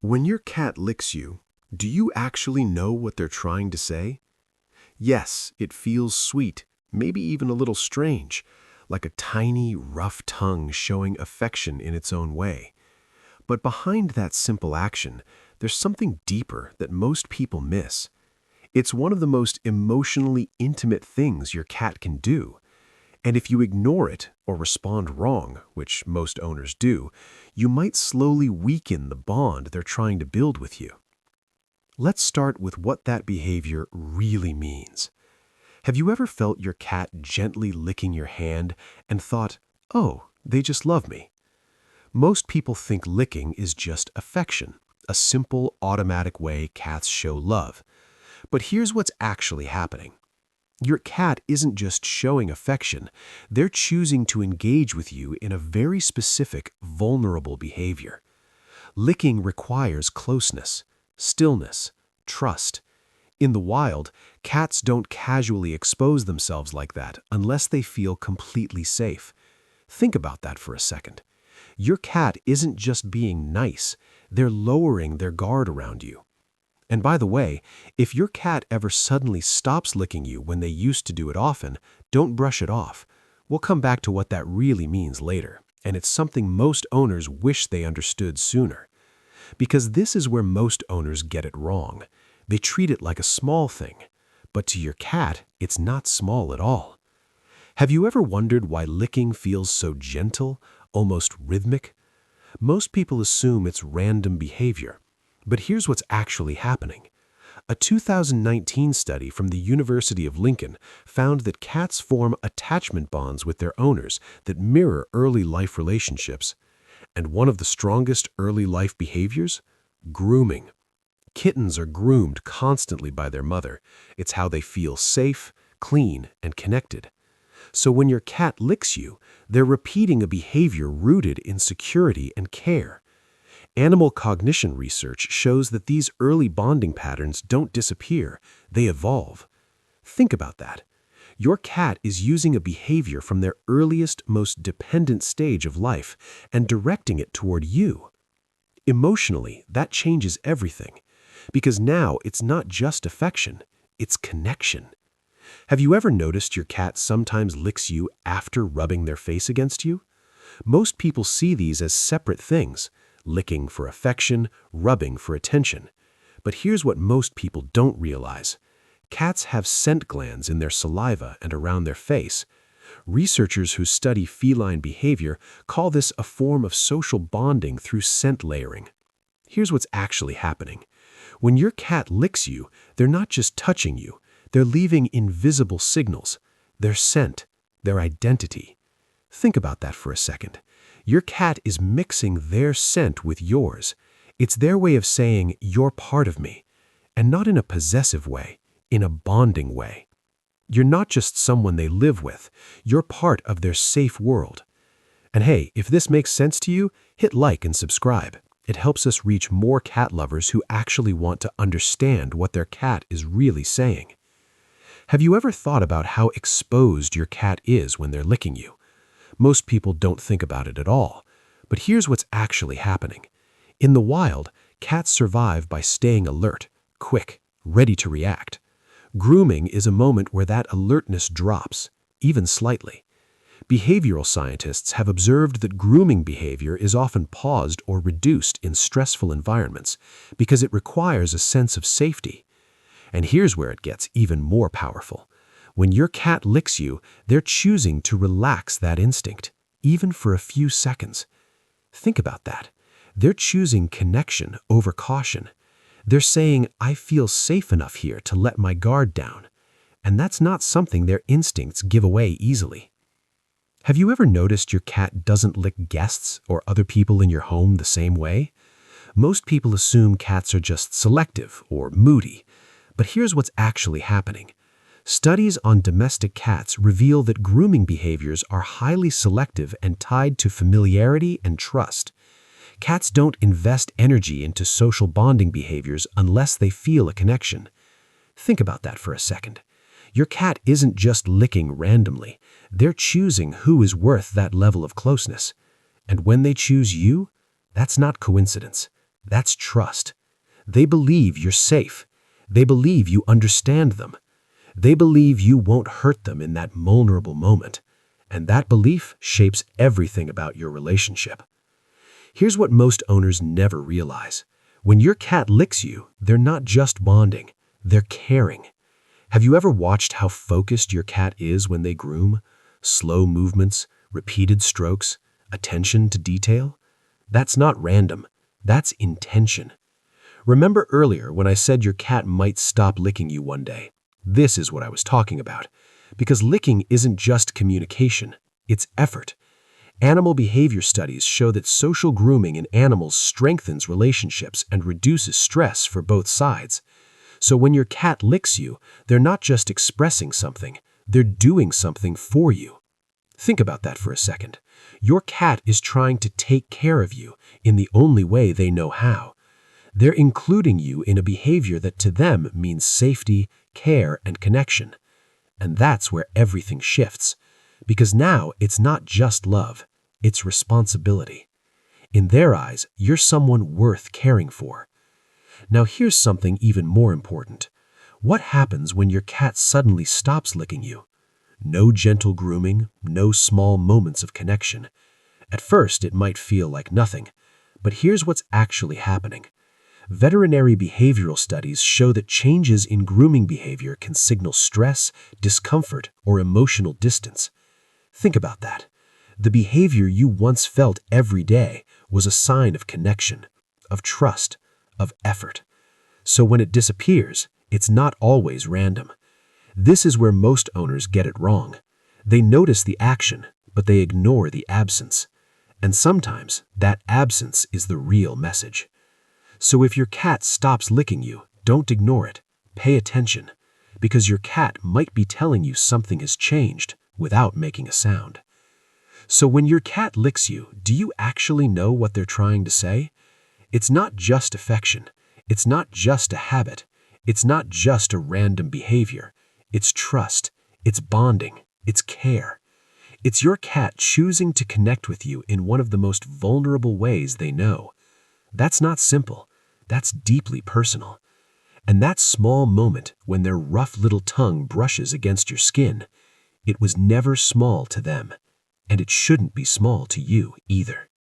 When your cat licks you, do you actually know what they're trying to say? Yes, it feels sweet, maybe even a little strange, like a tiny, rough tongue showing affection in its own way. But behind that simple action, there's something deeper that most people miss. It's one of the most emotionally intimate things your cat can do. And if you ignore it or respond wrong, which most owners do, you might slowly weaken the bond they're trying to build with you. Let's start with what that behavior really means. Have you ever felt your cat gently licking your hand and thought, "Oh, they just love me"? Most people think licking is just affection, a simple, automatic way cats show love. But here's what's actually happening. Your cat isn't just showing affection, they're choosing to engage with you in a very specific, vulnerable behavior. Licking requires closeness, stillness, trust. In the wild, cats don't casually expose themselves like that unless they feel completely safe. Think about that for a second. Your cat isn't just being nice, they're lowering their guard around you. And by the way, if your cat ever suddenly stops licking you when they used to do it often, don't brush it off. We'll come back to what that really means later, and it's something most owners wish they understood sooner. Because this is where most owners get it wrong. They treat it like a small thing, but to your cat, it's not small at all. Have you ever wondered why licking feels so gentle, almost rhythmic? Most people assume it's random behavior. But here's what's actually happening. A 2019 study from the University of Lincoln found that cats form attachment bonds with their owners that mirror early life relationships. And one of the strongest early life behaviors? Grooming. Kittens are groomed constantly by their mother. It's how they feel safe, clean, and connected. So when your cat licks you, they're repeating a behavior rooted in security and care. Animal cognition research shows that these early bonding patterns don't disappear, they evolve. Think about that. Your cat is using a behavior from their earliest, most dependent stage of life and directing it toward you. Emotionally, that changes everything, because now it's not just affection, it's connection. Have you ever noticed your cat sometimes licks you after rubbing their face against you? Most people see these as separate things. Licking for affection, rubbing for attention. But here's what most people don't realize. Cats have scent glands in their saliva and around their face. Researchers who study feline behavior call this a form of social bonding through scent layering. Here's what's actually happening. When your cat licks you, they're not just touching you, they're leaving invisible signals, their scent, their identity. Think about that for a second. Your cat is mixing their scent with yours. It's their way of saying, "You're part of me." And not in a possessive way, in a bonding way. You're not just someone they live with. You're part of their safe world. And hey, if this makes sense to you, hit like and subscribe. It helps us reach more cat lovers who actually want to understand what their cat is really saying. Have you ever thought about how exposed your cat is when they're licking you? Most people don't think about it at all. But here's what's actually happening. In the wild, cats survive by staying alert, quick, ready to react. Grooming is a moment where that alertness drops, even slightly. Behavioral scientists have observed that grooming behavior is often paused or reduced in stressful environments because it requires a sense of safety. And here's where it gets even more powerful. When your cat licks you, they're choosing to relax that instinct, even for a few seconds. Think about that. They're choosing connection over caution. They're saying, "I feel safe enough here to let my guard down." And that's not something their instincts give away easily. Have you ever noticed your cat doesn't lick guests or other people in your home the same way? Most people assume cats are just selective or moody. But here's what's actually happening. Studies on domestic cats reveal that grooming behaviors are highly selective and tied to familiarity and trust. Cats don't invest energy into social bonding behaviors unless they feel a connection. Think about that for a second. Your cat isn't just licking randomly. They're choosing who is worth that level of closeness. And when they choose you, that's not coincidence. That's trust. They believe you're safe. They believe you understand them. They believe you won't hurt them in that vulnerable moment. And that belief shapes everything about your relationship. Here's what most owners never realize. When your cat licks you, they're not just bonding, they're caring. Have you ever watched how focused your cat is when they groom? Slow movements, repeated strokes, attention to detail? That's not random, that's intention. Remember earlier when I said your cat might stop licking you one day? This is what I was talking about. Because licking isn't just communication, it's effort. Animal behavior studies show that social grooming in animals strengthens relationships and reduces stress for both sides. So when your cat licks you, they're not just expressing something, they're doing something for you. Think about that for a second. Your cat is trying to take care of you in the only way they know how. They're including you in a behavior that to them means safety, care, and connection. And that's where everything shifts. Because now it's not just love, it's responsibility. In their eyes, you're someone worth caring for. Now here's something even more important. What happens when your cat suddenly stops licking you? No gentle grooming, no small moments of connection. At first, it might feel like nothing. But here's what's actually happening. Veterinary behavioral studies show that changes in grooming behavior can signal stress, discomfort, or emotional distance. Think about that. The behavior you once felt every day was a sign of connection, of trust, of effort. So when it disappears, it's not always random. This is where most owners get it wrong. They notice the action, but they ignore the absence. And sometimes that absence is the real message. So if your cat stops licking you, don't ignore it. Pay attention, because your cat might be telling you something has changed without making a sound. So when your cat licks you, do you actually know what they're trying to say? It's not just affection. It's not just a habit. It's not just a random behavior. It's trust. It's bonding. It's care. It's your cat choosing to connect with you in one of the most vulnerable ways they know. That's not simple. That's deeply personal. And that small moment when their rough little tongue brushes against your skin, it was never small to them. And it shouldn't be small to you either.